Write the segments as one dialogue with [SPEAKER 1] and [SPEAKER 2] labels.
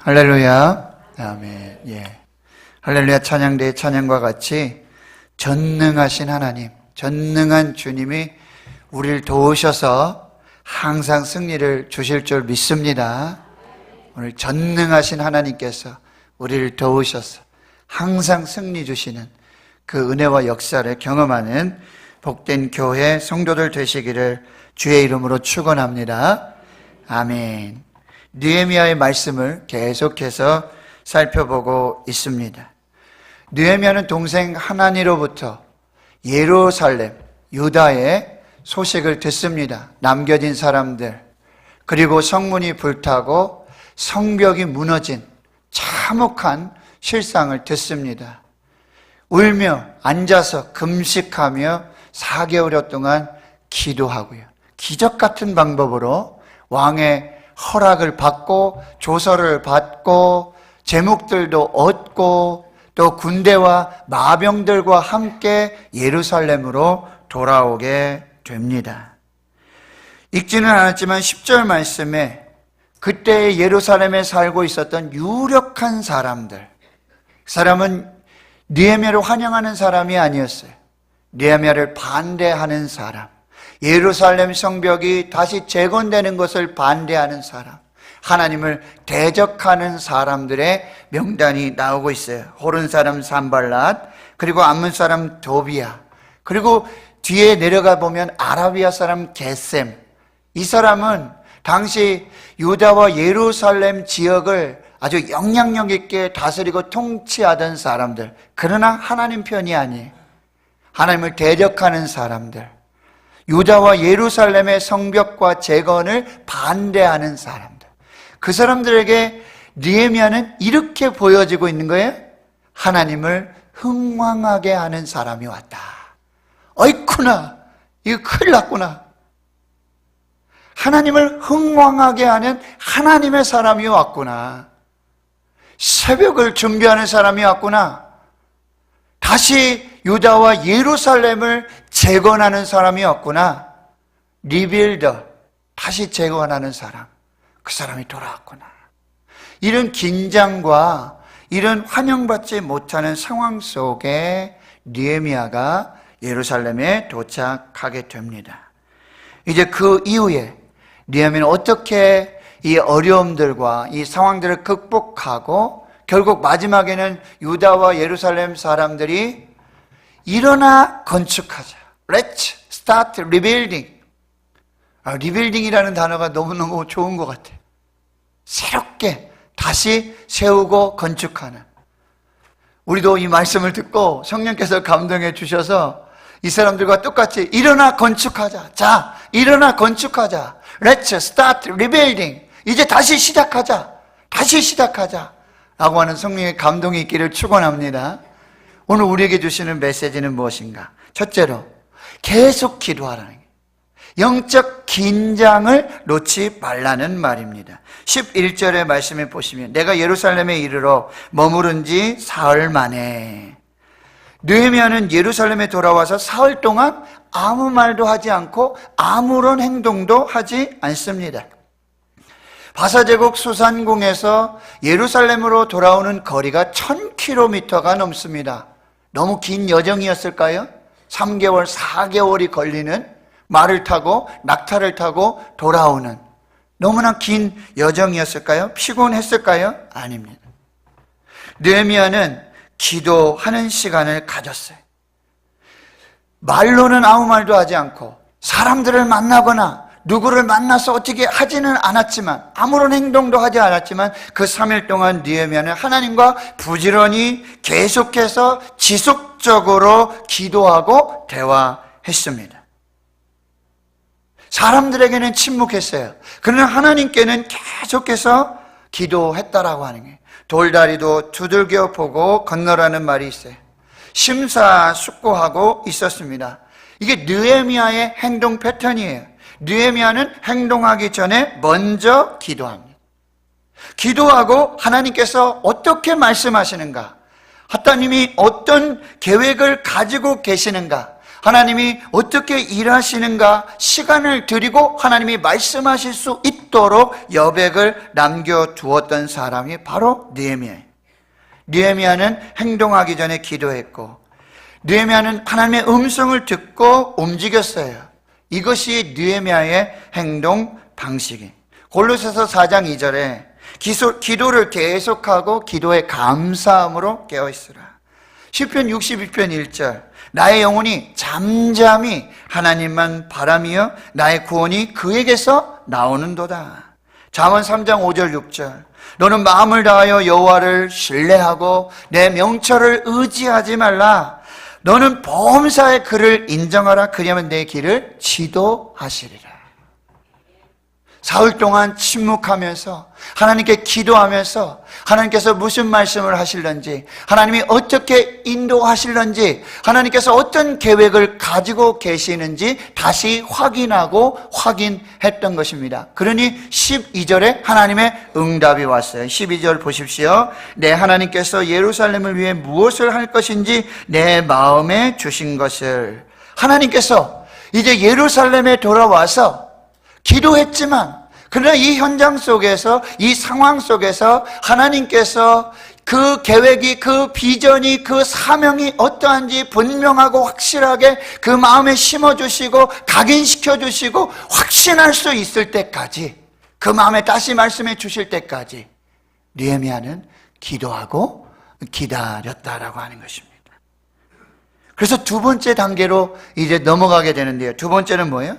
[SPEAKER 1] 할렐루야. 아멘. 예. 할렐루야 찬양대의 찬양과 같이 전능하신 하나님, 전능한 주님이 우리를 도우셔서 항상 승리를 주실 줄 믿습니다. 오늘 전능하신 하나님께서 우리를 도우셔서 항상 승리 주시는 그 은혜와 역사를 경험하는 복된 교회 성도들 되시기를 주의 이름으로 축원합니다. 아멘. 느헤미야의 말씀을 계속해서 살펴보고 있습니다. 느헤미야는 동생 하나니로부터 예루살렘, 유다의 소식을 듣습니다. 남겨진 사람들, 그리고 성문이 불타고 성벽이 무너진 참혹한 실상을 듣습니다. 울며 앉아서 금식하며 4개월여 동안 기도하고요. 기적 같은 방법으로 왕의 허락을 받고 조서를 받고 제목들도 얻고 또 군대와 마병들과 함께 예루살렘으로 돌아오게 됩니다. 읽지는 않았지만 10절 말씀에 그때 예루살렘에 살고 있었던 유력한 사람들, 사람은 느헤미야를 환영하는 사람이 아니었어요. 느헤미야를 반대하는 사람, 예루살렘 성벽이 다시 재건되는 것을 반대하는 사람, 하나님을 대적하는 사람들의 명단이 나오고 있어요. 호른 사람 산발랏, 그리고 암몬 사람 도비야, 그리고 뒤에 내려가 보면 아라비아 사람 게셈. 이 사람은 당시 유다와 예루살렘 지역을 아주 영향력 있게 다스리고 통치하던 사람들, 그러나 하나님 편이 아니에요. 하나님을 대적하는 사람들, 유다와 예루살렘의 성벽과 재건을 반대하는 사람들, 그 사람들에게 느헤미야는 이렇게 보여지고 있는 거예요. 하나님을 흥황하게 하는 사람이 왔다. 어이쿠나, 이거 큰일 났구나. 하나님을 흥황하게 하는 하나님의 사람이 왔구나. 새벽을 준비하는 사람이 왔구나. 다시 유다와 예루살렘을 재건하는 사람이 왔구나. 리빌더, 다시 재건하는 사람, 그 사람이 돌아왔구나. 이런 긴장과 이런 환영받지 못하는 상황 속에 느헤미야가 예루살렘에 도착하게 됩니다. 이제 그 이후에 느헤미야는 어떻게 이 어려움들과 이 상황들을 극복하고 결국 마지막에는 유다와 예루살렘 사람들이 일어나 건축하자. Let's start rebuilding. 리빌딩이라는 단어가 너무너무 좋은 것 같아요. 새롭게 다시 세우고 건축하는. 우리도 이 말씀을 듣고 성령께서 감동해 주셔서 이 사람들과 똑같이 일어나 건축하자. 자, 일어나 건축하자. Let's start rebuilding. 이제 다시 시작하자. 다시 시작하자. 라고 하는 성령의 감동이 있기를 축원합니다. 오늘 우리에게 주시는 메시지는 무엇인가? 첫째로, 계속 기도하라는 거예요. 영적 긴장을 놓지 말라는 말입니다. 11절의 말씀에 보시면 내가 예루살렘에 이르러 머무른 지 사흘 만에, 느헤미야는 예루살렘에 돌아와서 사흘 동안 아무 말도 하지 않고 아무런 행동도 하지 않습니다. 바사제국 수산궁에서 예루살렘으로 돌아오는 거리가 1000km가 넘습니다. 너무 긴 여정이었을까요? 3개월, 4개월이 걸리는 말을 타고 낙타를 타고 돌아오는 너무나 긴 여정이었을까요? 피곤했을까요? 아닙니다. 느헤미야는 기도하는 시간을 가졌어요. 말로는 아무 말도 하지 않고 사람들을 만나거나 누구를 만나서 어떻게 하지는 않았지만, 아무런 행동도 하지 않았지만 그 3일 동안 느헤미야는 하나님과 부지런히 계속해서 지속적으로 기도하고 대화했습니다. 사람들에게는 침묵했어요. 그러나 하나님께는 계속해서 기도했다라고 하는 거예요. 돌다리도 두들겨 보고 건너라는 말이 있어요. 심사숙고하고 있었습니다. 이게 느헤미야의 행동 패턴이에요. 느헤미야는 행동하기 전에 먼저 기도합니다. 기도하고 하나님께서 어떻게 말씀하시는가, 하나님이 어떤 계획을 가지고 계시는가, 하나님이 어떻게 일하시는가 시간을 드리고 하나님이 말씀하실 수 있도록 여백을 남겨두었던 사람이 바로 느헤미야예요. 느헤미야는 행동하기 전에 기도했고, 느헤미야는 하나님의 음성을 듣고 움직였어요. 이것이 느헤미야의 행동 방식이에요. 골로새서 4장 2절에 기도를 계속하고 기도의 감사함으로 깨어있으라. 시편 62편 1절, 나의 영혼이 잠잠히 하나님만 바라며 나의 구원이 그에게서 나오는도다. 잠언 3장 5절 6절, 너는 마음을 다하여 여호와를 신뢰하고 내 명철을 의지하지 말라. 너는 범사의 그를 인정하라. 그리하면 내 길을 지도하시리라. 사흘 동안 침묵하면서 하나님께 기도하면서 하나님께서 무슨 말씀을 하실런지, 하나님이 어떻게 인도하실런지, 하나님께서 어떤 계획을 가지고 계시는지 다시 확인하고 확인했던 것입니다. 그러니 12절에 하나님의 응답이 왔어요. 12절 보십시오. 내 하나님께서 예루살렘을 위해 무엇을 할 것인지 내 마음에 주신 것을. 하나님께서 이제 예루살렘에 돌아와서 기도했지만, 그러나 이 현장 속에서, 이 상황 속에서 하나님께서 그 계획이, 그 비전이, 그 사명이 어떠한지 분명하고 확실하게 그 마음에 심어주시고 각인시켜주시고 확신할 수 있을 때까지, 그 마음에 다시 말씀해 주실 때까지 느헤미야는 기도하고 기다렸다라고 하는 것입니다. 그래서 두 번째 단계로 이제 넘어가게 되는데요. 두 번째는 뭐예요?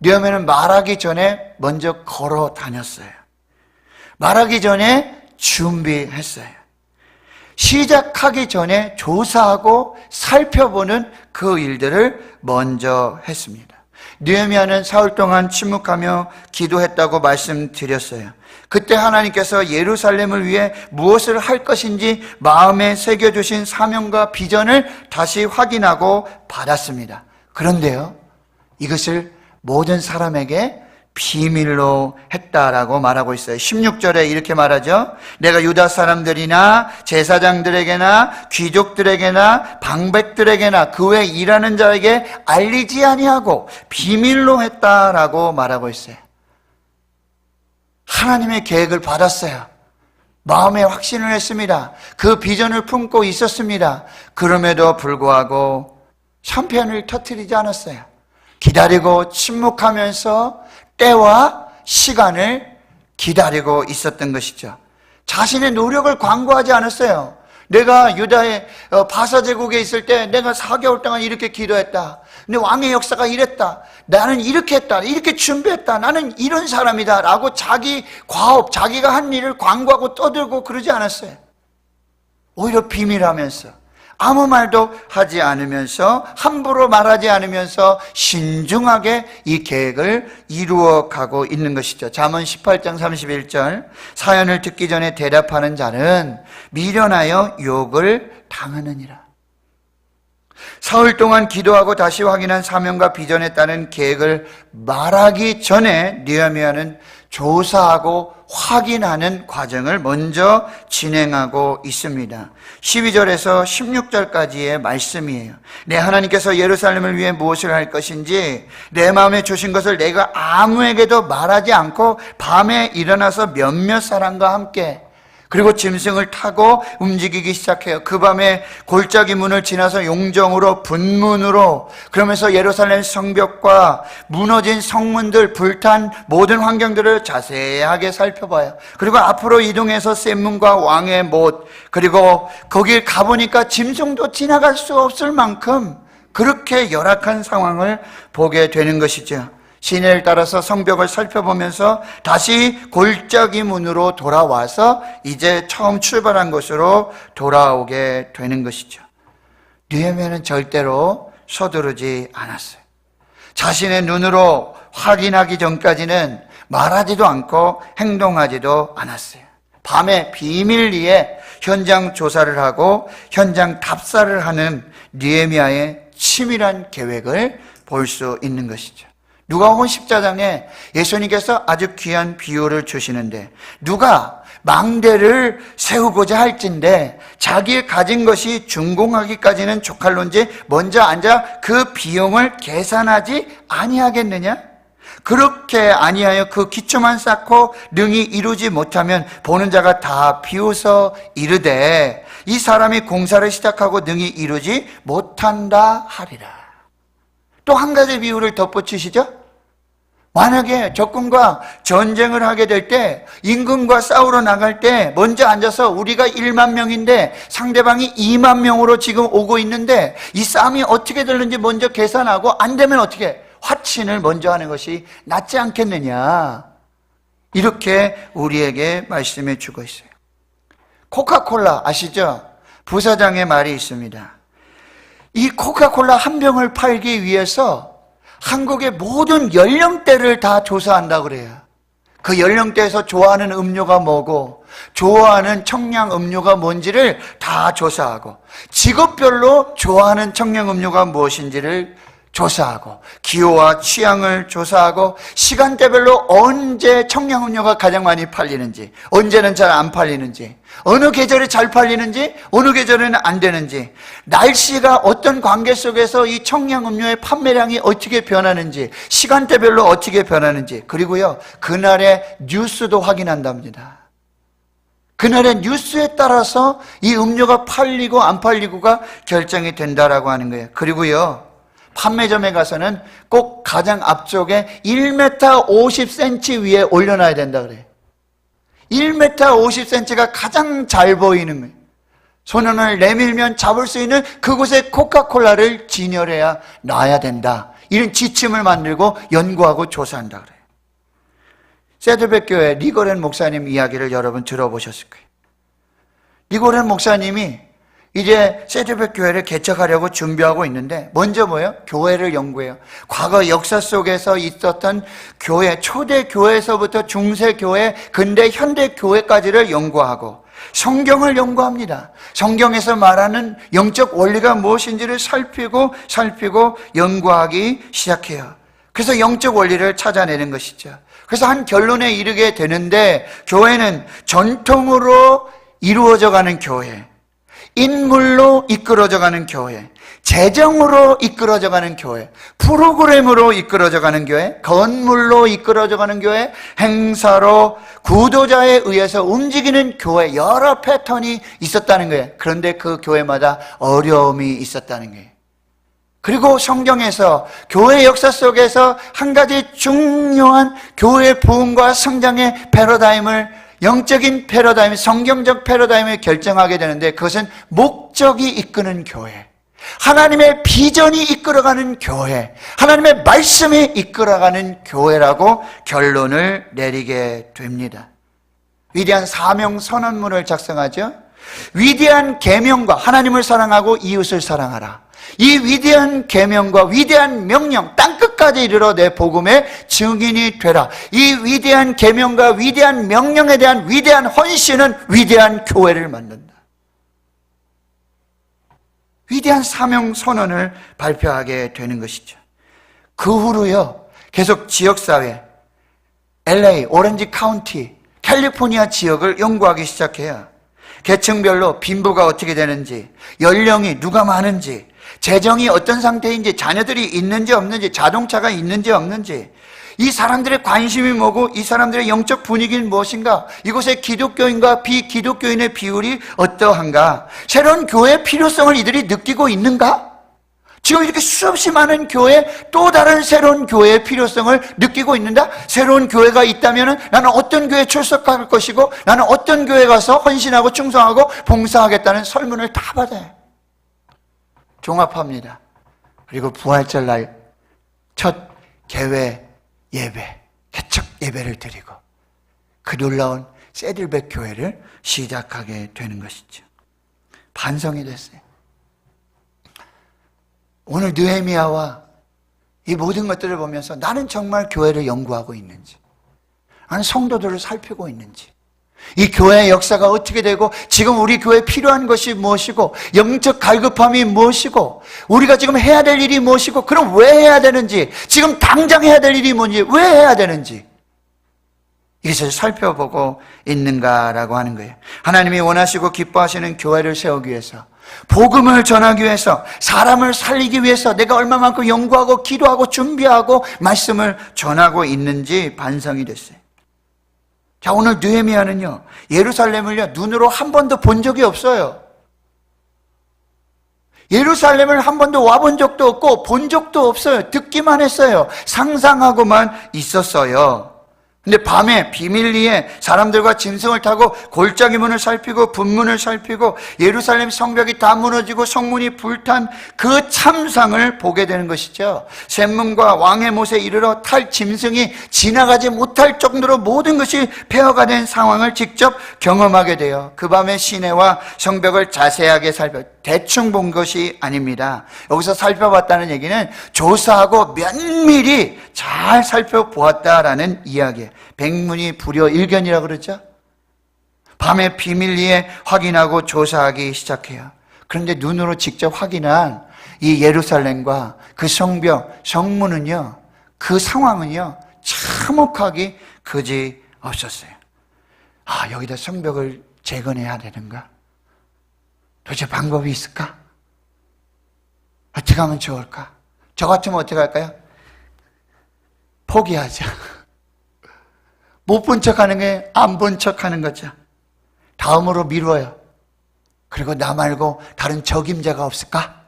[SPEAKER 1] 느헤미야는 말하기 전에 먼저 걸어 다녔어요. 말하기 전에 준비했어요. 시작하기 전에 조사하고 살펴보는 그 일들을 먼저 했습니다. 느헤미야는 사흘 동안 침묵하며 기도했다고 말씀드렸어요. 그때 하나님께서 예루살렘을 위해 무엇을 할 것인지 마음에 새겨주신 사명과 비전을 다시 확인하고 받았습니다. 그런데요, 이것을 모든 사람에게 비밀로 했다라고 말하고 있어요. 16절에 이렇게 말하죠. 내가 유다 사람들이나 제사장들에게나 귀족들에게나 방백들에게나 그 외 일하는 자에게 알리지 아니하고 비밀로 했다라고 말하고 있어요. 하나님의 계획을 받았어요. 마음에 확신을 했습니다. 그 비전을 품고 있었습니다. 그럼에도 불구하고 참편을 터뜨리지 않았어요. 기다리고 침묵하면서 때와 시간을 기다리고 있었던 것이죠. 자신의 노력을 광고하지 않았어요. 내가 유다의 바사 제국에 있을 때 내가 4개월 동안 이렇게 기도했다. 근데 왕의 역사가 이랬다. 나는 이렇게 했다. 이렇게 준비했다. 나는 이런 사람이다. 라고 자기 과업, 자기가 한 일을 광고하고 떠들고 그러지 않았어요. 오히려 비밀하면서 아무 말도 하지 않으면서, 함부로 말하지 않으면서 신중하게 이 계획을 이루어가고 있는 것이죠. 잠언 18장 31절, 사연을 듣기 전에 대답하는 자는 미련하여 욕을 당하느니라. 사흘 동안 기도하고 다시 확인한 사명과 비전에 따른 계획을 말하기 전에 느헤미야는 조사하고 확인하는 과정을 먼저 진행하고 있습니다. 12절에서 16절까지의 말씀이에요. 내 하나님께서 예루살렘을 위해 무엇을 할 것인지 내 마음에 주신 것을 내가 아무에게도 말하지 않고 밤에 일어나서 몇몇 사람과 함께, 그리고 짐승을 타고 움직이기 시작해요. 그 밤에 골짜기 문을 지나서 용정으로 분문으로, 그러면서 예루살렘 성벽과 무너진 성문들, 불탄 모든 환경들을 자세하게 살펴봐요. 그리고 앞으로 이동해서 샘문과 왕의 못, 그리고 거길 가보니까 짐승도 지나갈 수 없을 만큼 그렇게 열악한 상황을 보게 되는 것이죠. 시내를 따라서 성벽을 살펴보면서 다시 골짜기 문으로 돌아와서 이제 처음 출발한 곳으로 돌아오게 되는 것이죠. 느헤미야는 절대로 서두르지 않았어요. 자신의 눈으로 확인하기 전까지는 말하지도 않고 행동하지도 않았어요. 밤에 비밀리에 현장 조사를 하고 현장 답사를 하는 느헤미야의 치밀한 계획을 볼 수 있는 것이죠. 누가복음 10장에 예수님께서 아주 귀한 비유를 주시는데, 누가 망대를 세우고자 할진대 자기 가진 것이 준공하기까지는 족할론지 먼저 앉아 그 비용을 계산하지 아니하겠느냐? 그렇게 아니하여 그 기초만 쌓고 능히 이루지 못하면 보는 자가 다 비웃어 이르되 이 사람이 공사를 시작하고 능히 이루지 못한다 하리라. 또 한 가지 비유를 덧붙이시죠? 만약에 적군과 전쟁을 하게 될 때, 임금과 싸우러 나갈 때 먼저 앉아서 우리가 1만 명인데 상대방이 2만 명으로 지금 오고 있는데 이 싸움이 어떻게 되는지 먼저 계산하고, 안 되면 어떻게 화친을 먼저 하는 것이 낫지 않겠느냐, 이렇게 우리에게 말씀해 주고 있어요. 코카콜라 아시죠? 부사장의 말이 있습니다. 이 코카콜라 한 병을 팔기 위해서 한국의 모든 연령대를 다 조사한다고 그래요. 그 연령대에서 좋아하는 음료가 뭐고 좋아하는 청량 음료가 뭔지를 다 조사하고, 직업별로 좋아하는 청량 음료가 무엇인지를 조사하고, 기호와 취향을 조사하고, 시간대별로 언제 청량 음료가 가장 많이 팔리는지, 언제는 잘 안 팔리는지, 어느 계절에 잘 팔리는지, 어느 계절에는 안 되는지, 날씨가 어떤 관계 속에서 이 청량 음료의 판매량이 어떻게 변하는지, 시간대별로 어떻게 변하는지, 그리고요, 그날의 뉴스도 확인한답니다. 그날의 뉴스에 따라서 이 음료가 팔리고 안 팔리고가 결정이 된다라고 하는 거예요. 그리고요, 판매점에 가서는 꼭 가장 앞쪽에 1m 50cm 위에 올려놔야 된다 그래요. 1m 50cm가 가장 잘 보이는 거예요. 손을 내밀면 잡을 수 있는 그곳에 코카콜라를 진열해야 놔야 된다, 이런 지침을 만들고 연구하고 조사한다 그래요. 세드백 교회 리고렌 목사님 이야기를 여러분 들어보셨을 거예요. 리고렌 목사님이 이제 세드백 교회를 개척하려고 준비하고 있는데, 먼저 뭐예요? 교회를 연구해요. 과거 역사 속에서 있었던 교회, 초대 교회에서부터 중세 교회, 근대 현대 교회까지를 연구하고 성경을 연구합니다. 성경에서 말하는 영적 원리가 무엇인지를 살피고 연구하기 시작해요. 그래서 영적 원리를 찾아내는 것이죠. 그래서 한 결론에 이르게 되는데, 교회는 전통으로 이루어져 가는 교회, 인물로 이끌어져 가는 교회, 재정으로 이끌어져 가는 교회, 프로그램으로 이끌어져 가는 교회, 건물로 이끌어져 가는 교회, 행사로 구도자에 의해서 움직이는 교회, 여러 패턴이 있었다는 거예요. 그런데 그 교회마다 어려움이 있었다는 거예요. 그리고 성경에서 교회 역사 속에서 한 가지 중요한 교회 부흥과 성장의 패러다임을, 영적인 패러다임, 성경적 패러다임을 결정하게 되는데, 그것은 목적이 이끄는 교회, 하나님의 비전이 이끌어가는 교회, 하나님의 말씀이 이끌어가는 교회라고 결론을 내리게 됩니다. 위대한 사명 선언문을 작성하죠. 위대한 계명과 하나님을 사랑하고 이웃을 사랑하라, 이 위대한 계명과 위대한 명령, 땅끝까지 이르러 내 복음의 증인이 되라. 이 위대한 계명과 위대한 명령에 대한 위대한 헌신은 위대한 교회를 만든다. 위대한 사명 선언을 발표하게 되는 것이죠. 그 후로요, 계속 지역사회, LA, 오렌지 카운티, 캘리포니아 지역을 연구하기 시작해요. 계층별로 빈부가 어떻게 되는지, 연령이 누가 많은지, 재정이 어떤 상태인지, 자녀들이 있는지 없는지, 자동차가 있는지 없는지, 이 사람들의 관심이 뭐고 이 사람들의 영적 분위기는 무엇인가, 이곳의 기독교인과 비기독교인의 비율이 어떠한가, 새로운 교회의 필요성을 이들이 느끼고 있는가, 지금 이렇게 수없이 많은 교회, 또 다른 새로운 교회의 필요성을 느끼고 있는다. 새로운 교회가 있다면 나는 어떤 교회에 출석할 것이고, 나는 어떤 교회에 가서 헌신하고 충성하고 봉사하겠다는 설문을 다 받아요. 종합합니다. 그리고 부활절 날 첫 개회 예배, 개척 예배를 드리고 그 놀라운 세들백 교회를 시작하게 되는 것이죠. 반성이 됐어요. 오늘 느헤미야와 이 모든 것들을 보면서 나는 정말 교회를 연구하고 있는지, 나는 성도들을 살피고 있는지, 이 교회의 역사가 어떻게 되고 지금 우리 교회에 필요한 것이 무엇이고 영적 갈급함이 무엇이고 우리가 지금 해야 될 일이 무엇이고 그럼 왜 해야 되는지 지금 당장 해야 될 일이 뭔지 왜 해야 되는지 이것을 살펴보고 있는가라고 하는 거예요. 하나님이 원하시고 기뻐하시는 교회를 세우기 위해서 복음을 전하기 위해서 사람을 살리기 위해서 내가 얼마만큼 연구하고 기도하고 준비하고 말씀을 전하고 있는지 반성이 됐어요. 자, 오늘 느헤미야는요 예루살렘을요 눈으로 한 번도 본 적이 없어요. 예루살렘을 한 번도 와본 적도 없고 본 적도 없어요. 듣기만 했어요. 상상하고만 있었어요. 근데 밤에 비밀리에 사람들과 짐승을 타고 골짜기 문을 살피고 분문을 살피고 예루살렘 성벽이 다 무너지고 성문이 불탄 그 참상을 보게 되는 것이죠. 샘문과 왕의 못에 이르러 탈 짐승이 지나가지 못할 정도로 모든 것이 폐허가 된 상황을 직접 경험하게 돼요. 그 밤에 시내와 성벽을 자세하게 대충 본 것이 아닙니다. 여기서 살펴봤다는 얘기는 조사하고 면밀히 잘 살펴보았다라는 이야기예요. 백문이 불여일견이라고 그러죠. 밤에 비밀리에 확인하고 조사하기 시작해요. 그런데 눈으로 직접 확인한 이 예루살렘과 그 성벽, 성문은요 그 상황은요 참혹하기 그지 없었어요. 아, 여기다 성벽을 재건해야 되는가? 도대체 방법이 있을까? 어떻게 하면 좋을까? 저 같으면 어떻게 할까요? 포기하자. 못 본 척 하는 게 안 본 척 하는 거죠. 다음으로 미뤄요. 그리고 나 말고 다른 적임자가 없을까?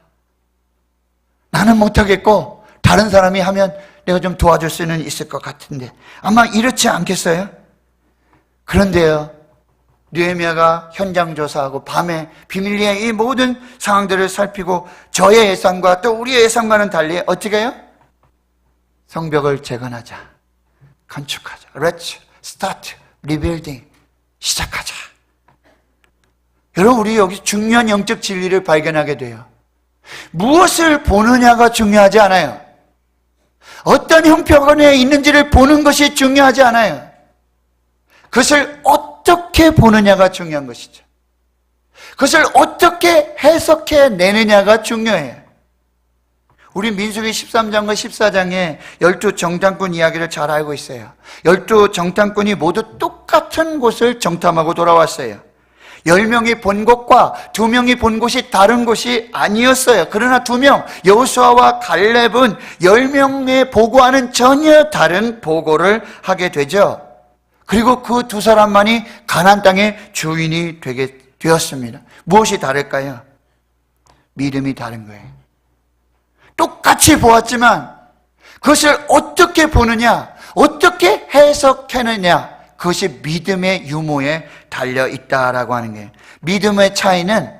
[SPEAKER 1] 나는 못하겠고 다른 사람이 하면 내가 좀 도와줄 수는 있을 것 같은데 아마 이렇지 않겠어요? 그런데요 느헤미야가 현장 조사하고 밤에 비밀리에 이 모든 상황들을 살피고 저의 예상과 또 우리의 예상과는 달리 어떻게 해요? 성벽을 재건하자, 건축하자. Let's start rebuilding. 시작하자. 여러분, 우리 여기 중요한 영적 진리를 발견하게 돼요. 무엇을 보느냐가 중요하지 않아요. 어떤 형편에 있는지를 보는 것이 중요하지 않아요. 그것을 어떻게 보느냐가 중요한 것이죠. 그것을 어떻게 해석해 내느냐가 중요해요. 우리 민수기 13장과 14장에 12정탐꾼 이야기를 잘 알고 있어요. 12정탐꾼이 모두 똑같은 곳을 정탐하고 돌아왔어요. 10명이 본 곳과 2명이 본 곳이 다른 곳이 아니었어요. 그러나 2명, 여호수아와 갈렙은 10명의 보고와는 전혀 다른 보고를 하게 되죠. 그리고 그 두 사람만이 가나안 땅의 주인이 되게 되었습니다. 무엇이 다를까요? 믿음이 다른 거예요. 똑같이 보았지만 그것을 어떻게 보느냐, 어떻게 해석하느냐, 그것이 믿음의 유무에 달려 있다라고 하는 거예요. 믿음의 차이는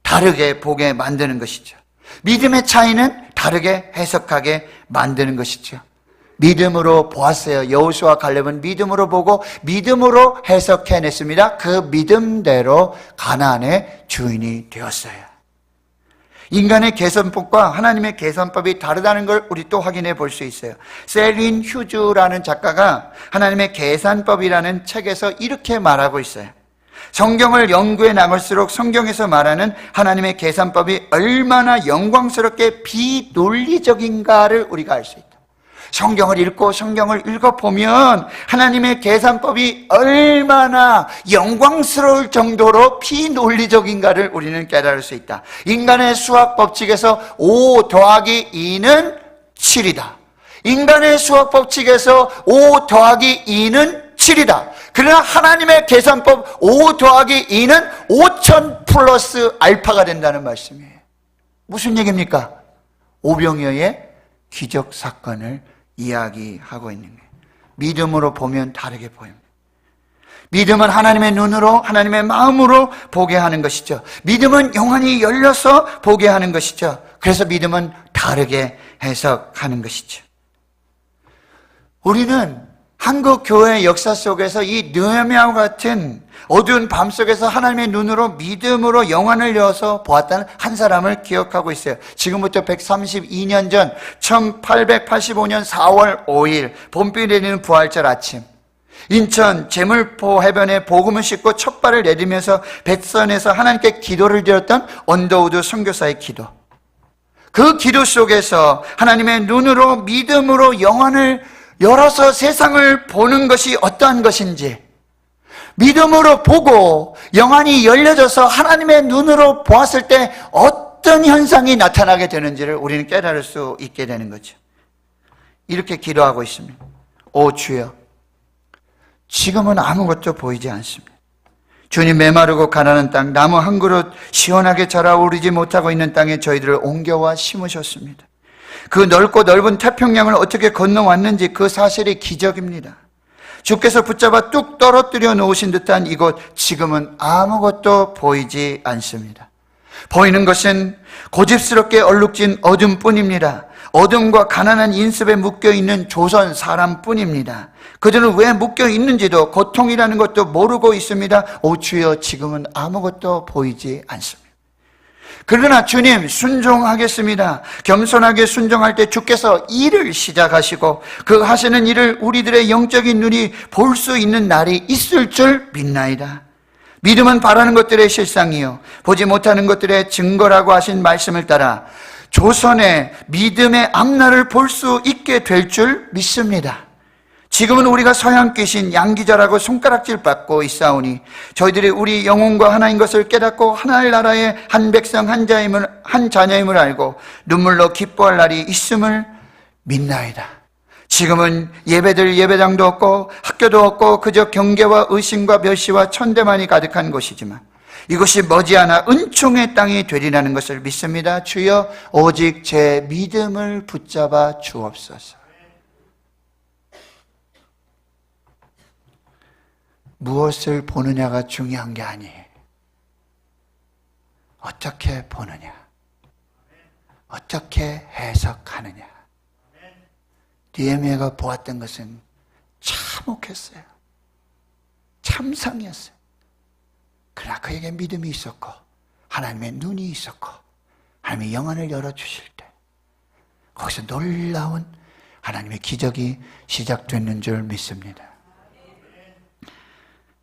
[SPEAKER 1] 다르게 보게 만드는 것이죠. 믿음의 차이는 다르게 해석하게 만드는 것이죠. 믿음으로 보았어요. 여호수아 갈렙은 믿음으로 보고 믿음으로 해석해냈습니다. 그 믿음대로 가나안의 주인이 되었어요. 인간의 계산법과 하나님의 계산법이 다르다는 걸 우리 또 확인해 볼 수 있어요. 셀린 휴즈라는 작가가 하나님의 계산법이라는 책에서 이렇게 말하고 있어요. 성경을 연구해 나갈수록 성경에서 말하는 하나님의 계산법이 얼마나 영광스럽게 비논리적인가를 우리가 알 수 있다. 성경을 읽고 성경을 읽어보면 하나님의 계산법이 얼마나 영광스러울 정도로 비논리적인가를 우리는 깨달을 수 있다. 인간의 수학 법칙에서 5 더하기 2는 7이다. 인간의 수학 법칙에서 5 더하기 2는 7이다. 그러나 하나님의 계산법 5 더하기 2는 5000 플러스 알파가 된다는 말씀이에요. 무슨 얘기입니까? 오병이어의 기적 사건을 이야기하고 있는 거예요. 믿음으로 보면 다르게 보입니다. 믿음은 하나님의 눈으로, 하나님의 마음으로 보게 하는 것이죠. 믿음은 영혼이 열려서 보게 하는 것이죠. 그래서 믿음은 다르게 해석하는 것이죠. 우리는 한국 교회의 역사 속에서 이 느헤미야와 같은 어두운 밤 속에서 하나님의 눈으로 믿음으로 영안을 열어서 보았다는 한 사람을 기억하고 있어요. 지금부터 132년 전 1885년 4월 5일 봄비 내리는 부활절 아침, 인천 제물포 해변에 복음을 싣고 첫 발을 내디면서 뱃선에서 하나님께 기도를 드렸던 언더우드 선교사의 기도. 그 기도 속에서 하나님의 눈으로 믿음으로 영안을 열어서 세상을 보는 것이 어떠한 것인지, 믿음으로 보고 영안이 열려져서 하나님의 눈으로 보았을 때 어떤 현상이 나타나게 되는지를 우리는 깨달을 수 있게 되는 거죠. 이렇게 기도하고 있습니다. 오 주여, 지금은 아무것도 보이지 않습니다. 주님, 메마르고 가난한 땅, 나무 한 그릇 시원하게 자라오르지 못하고 있는 땅에 저희들을 옮겨와 심으셨습니다. 그 넓고 넓은 태평양을 어떻게 건너왔는지 그 사실이 기적입니다. 주께서 붙잡아 뚝 떨어뜨려 놓으신 듯한 이곳, 지금은 아무것도 보이지 않습니다. 보이는 것은 고집스럽게 얼룩진 어둠뿐입니다. 어둠과 가난한 인습에 묶여있는 조선 사람뿐입니다. 그들은 왜 묶여있는지도 고통이라는 것도 모르고 있습니다. 오 주여, 지금은 아무것도 보이지 않습니다. 그러나 주님, 순종하겠습니다. 겸손하게 순종할 때 주께서 일을 시작하시고 그 하시는 일을 우리들의 영적인 눈이 볼 수 있는 날이 있을 줄 믿나이다. 믿음은 바라는 것들의 실상이요 보지 못하는 것들의 증거라고 하신 말씀을 따라 조선의 믿음의 앞날을 볼 수 있게 될 줄 믿습니다. 지금은 우리가 서양 귀신 양기자라고 손가락질 받고 있사오니 저희들이 우리 영혼과 하나인 것을 깨닫고 하나의 나라의 한 백성 한 자녀임을 알고 눈물로 기뻐할 날이 있음을 믿나이다. 지금은 예배들 예배당도 없고 학교도 없고 그저 경계와 의심과 멸시와 천대만이 가득한 곳이지만 이것이 머지않아 은총의 땅이 되리라는 것을 믿습니다. 주여, 오직 제 믿음을 붙잡아 주옵소서. 무엇을 보느냐가 중요한 게 아니에요. 어떻게 보느냐, 어떻게 해석하느냐. 느헤미야가 보았던 것은 참혹했어요. 참상이었어요. 그러나 그에게 믿음이 있었고 하나님의 눈이 있었고 하나님의 영안을 열어주실 때 거기서 놀라운 하나님의 기적이 시작됐는 줄 믿습니다.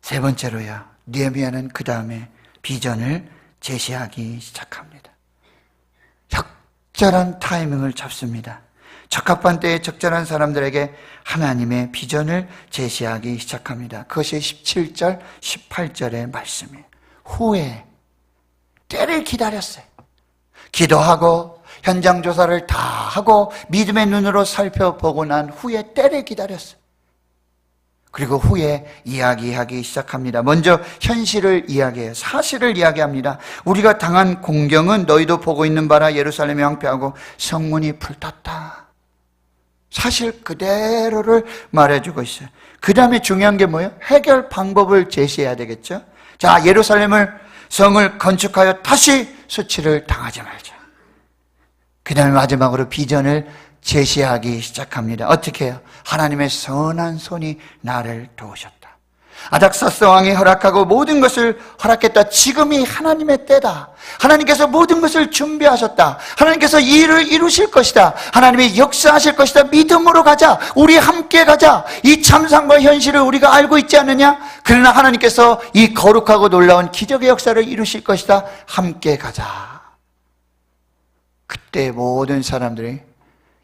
[SPEAKER 1] 세 번째로요, 느헤미야는 그 다음에 비전을 제시하기 시작합니다. 적절한 타이밍을 잡습니다. 적합한 때에 적절한 사람들에게 하나님의 비전을 제시하기 시작합니다. 그것이 17절, 18절의 말씀이에요. 후에 때를 기다렸어요. 기도하고 현장 조사를 다 하고 믿음의 눈으로 살펴보고 난 후에 때를 기다렸어요. 그리고 후에 이야기하기 시작합니다. 먼저 현실을 이야기해요. 사실을 이야기합니다. 우리가 당한 공경은 너희도 보고 있는 바라 예루살렘이 황폐하고 성문이 불탔다. 사실 그대로를 말해주고 있어요. 그 다음에 중요한 게 뭐예요? 해결 방법을 제시해야 되겠죠. 자, 예루살렘을, 성을 건축하여 다시 수치를 당하지 말자. 그 다음에 마지막으로 비전을 제시하기 시작합니다. 어떻게 해요? 하나님의 선한 손이 나를 도우셨다. 아닥사스 왕이 허락하고 모든 것을 허락했다. 지금이 하나님의 때다. 하나님께서 모든 것을 준비하셨다. 하나님께서 이 일을 이루실 것이다. 하나님이 역사하실 것이다. 믿음으로 가자. 우리 함께 가자. 이 참상과 현실을 우리가 알고 있지 않느냐? 그러나 하나님께서 이 거룩하고 놀라운 기적의 역사를 이루실 것이다. 함께 가자. 그때 모든 사람들이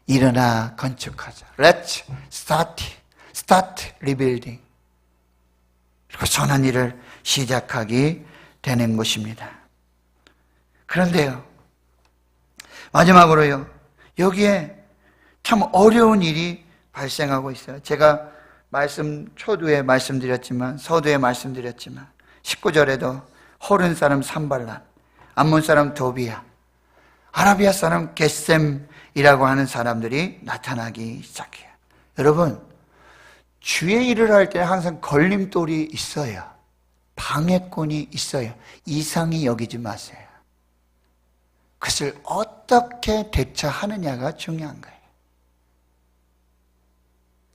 [SPEAKER 1] 일어나 건축하자. Let's start rebuilding. 그리고 선한 일을 시작하게 되는 것입니다. 그런데요, 마지막으로요, 여기에 참 어려운 일이 발생하고 있어요. 제가 초두에 말씀드렸지만, 서두에 말씀드렸지만 19절에도 호른 사람 산발란, 암몬 사람 도비야, 아라비아 사람 겟셈이라고 하는 사람들이 나타나기 시작해요. 여러분, 주의 일을 할 때 항상 걸림돌이 있어요. 방해꾼이 있어요. 이상히 여기지 마세요. 그것을 어떻게 대처하느냐가 중요한 거예요.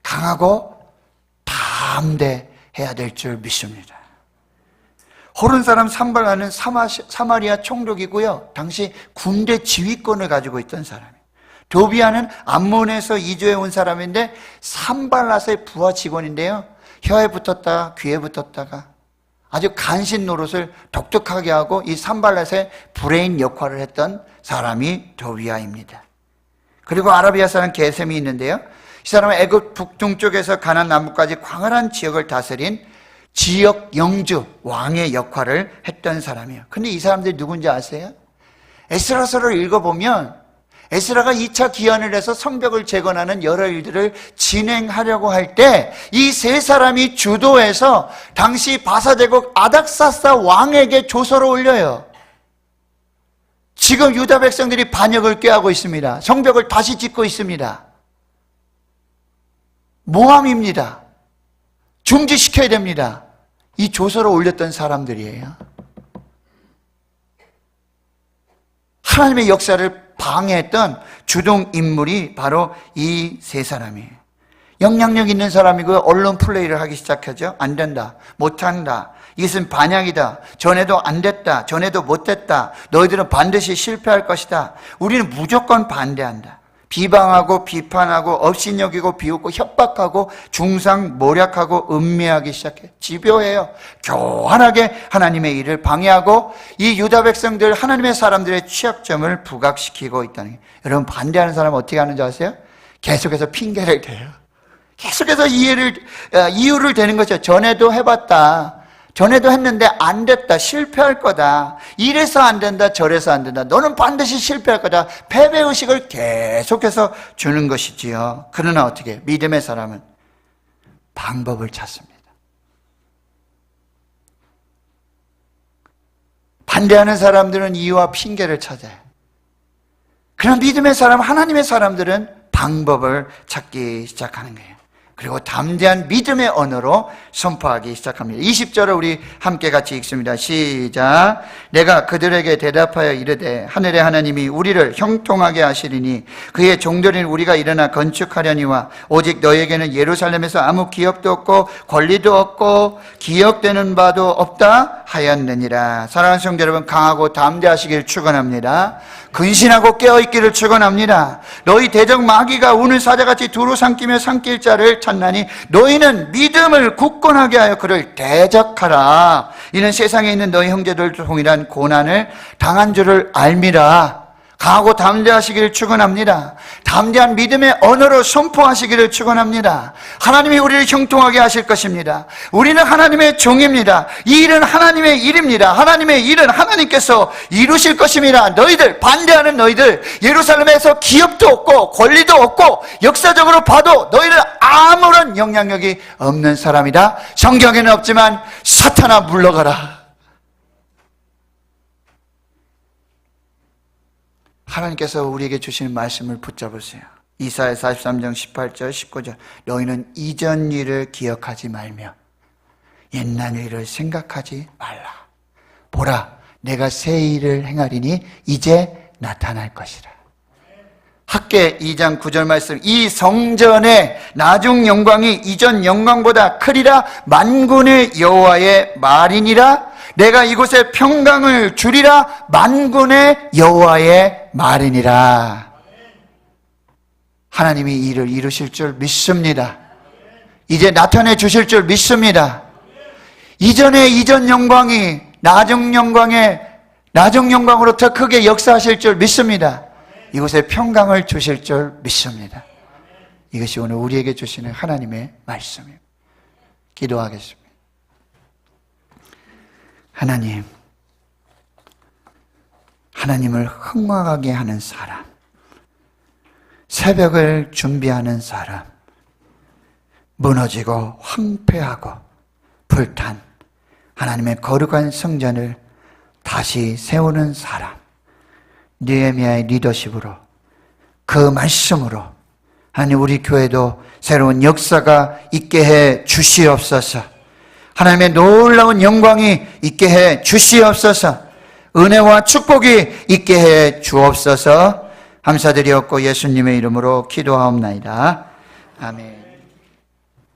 [SPEAKER 1] 강하고 담대해야 될 줄 믿습니다. 호른 사람 산발라는 사마리아 총독이고요, 당시 군대 지휘권을 가지고 있던 사람이에요. 도비아는 암몬에서 이주해 온 사람인데 산발랏의 부하 직원인데요, 혀에 붙었다가 귀에 붙었다가 아주 간신 노릇을 독특하게 하고 이 산발렛의 브레인 역할을 했던 사람이 도비아입니다. 그리고 아라비아 사람 게셈이 있는데요. 이 사람은 애굽 북동쪽에서 가나안 남부까지 광활한 지역을 다스린 지역 영주, 왕의 역할을 했던 사람이에요. 근데 이 사람들이 누군지 아세요? 에스라서를 읽어보면 에스라가 2차 기한을 해서 성벽을 재건하는 여러 일들을 진행하려고 할 때 이 세 사람이 주도해서 당시 바사제국 아닥사스다 왕에게 조서를 올려요. 지금 유다 백성들이 반역을 꾀하고 있습니다. 성벽을 다시 짓고 있습니다. 모함입니다. 중지시켜야 됩니다. 이 조서를 올렸던 사람들이에요. 하나님의 역사를 방해했던 주동 인물이 바로 이 세 사람이에요. 영향력 있는 사람이고요. 언론 플레이를 하기 시작하죠. 안 된다. 못한다. 이것은 반역이다. 전에도 안 됐다. 전에도 못됐다. 너희들은 반드시 실패할 것이다. 우리는 무조건 반대한다. 비방하고 비판하고 업신여기고 비웃고 협박하고 중상모략하고 음미하기 시작해. 집요해요. 교활하게 하나님의 일을 방해하고 이 유다 백성들 하나님의 사람들의 취약점을 부각시키고 있다는 거예요. 여러분 반대하는 사람은 어떻게 하는지 아세요? 계속해서 핑계를 대요. 계속해서 이유를 대는 거죠. 전에도 해봤다. 전에도 했는데 안 됐다. 실패할 거다. 이래서 안 된다. 저래서 안 된다. 너는 반드시 실패할 거다. 패배의식을 계속해서 주는 것이지요. 그러나 어떻게? 믿음의 사람은 방법을 찾습니다. 반대하는 사람들은 이유와 핑계를 찾아요. 그러나 믿음의 사람, 하나님의 사람들은 방법을 찾기 시작하는 거예요. 그리고 담대한 믿음의 언어로 선포하기 시작합니다. 20절을 우리 함께 같이 읽습니다. 시작. 내가 그들에게 대답하여 이르되 하늘의 하나님이 우리를 형통하게 하시리니 그의 종들인 우리가 일어나 건축하려니와 오직 너에게는 예루살렘에서 아무 기업도 없고 권리도 없고 기억되는 바도 없다 하였느니라. 사랑하는 성도 여러분, 강하고 담대하시길 축원합니다. 근신하고 깨어있기를 축원합니다. 너희 대적 마귀가 우는 사자같이 두루 삼키며 삼킬 자를 찾나니 너희는 믿음을 굳건하게 하여 그를 대적하라. 이는 세상에 있는 너희 형제들도 동일한 고난을 당한 줄을 알미라. 강하고 담대하시기를 축원합니다. 담대한 믿음의 언어로 선포하시기를 축원합니다. 하나님이 우리를 형통하게 하실 것입니다. 우리는 하나님의 종입니다. 이 일은 하나님의 일입니다. 하나님의 일은 하나님께서 이루실 것입니다. 너희들, 반대하는 너희들, 예루살렘에서 기업도 없고 권리도 없고 역사적으로 봐도 너희는 아무런 영향력이 없는 사람이다. 성경에는 없지만 사탄아 물러가라. 하나님께서 우리에게 주시는 말씀을 붙잡으세요. 이사야 43장 18절 19절 너희는 이전 일을 기억하지 말며 옛날 일을 생각하지 말라. 보라, 내가 새 일을 행하리니 이제 나타날 것이라. 학개 2장 9절 말씀, 이 성전의 나중 영광이 이전 영광보다 크리라. 만군의 여호와의 말이니라. 내가 이곳에 평강을 주리라. 만군의 여호와의 말이니라. 하나님이 이 일을 이루실 줄 믿습니다. 이제 나타내 주실 줄 믿습니다. 이전의 이전 영광이 나중 영광으로 더 크게 역사하실 줄 믿습니다. 이곳에 평강을 주실 줄 믿습니다. 이것이 오늘 우리에게 주시는 하나님의 말씀입니다. 기도하겠습니다. 하나님, 하나님을 흥망하게 하는 사람, 새벽을 준비하는 사람, 무너지고 황폐하고 불탄 하나님의 거룩한 성전을 다시 세우는 사람, 느헤미야의 리더십으로, 그 말씀으로 하나님 우리 교회도 새로운 역사가 있게 해 주시옵소서. 하나님의 놀라운 영광이 있게 해 주시옵소서. 은혜와 축복이 있게 해 주옵소서. 감사드리옵고 예수님의 이름으로 기도하옵나이다. 아멘.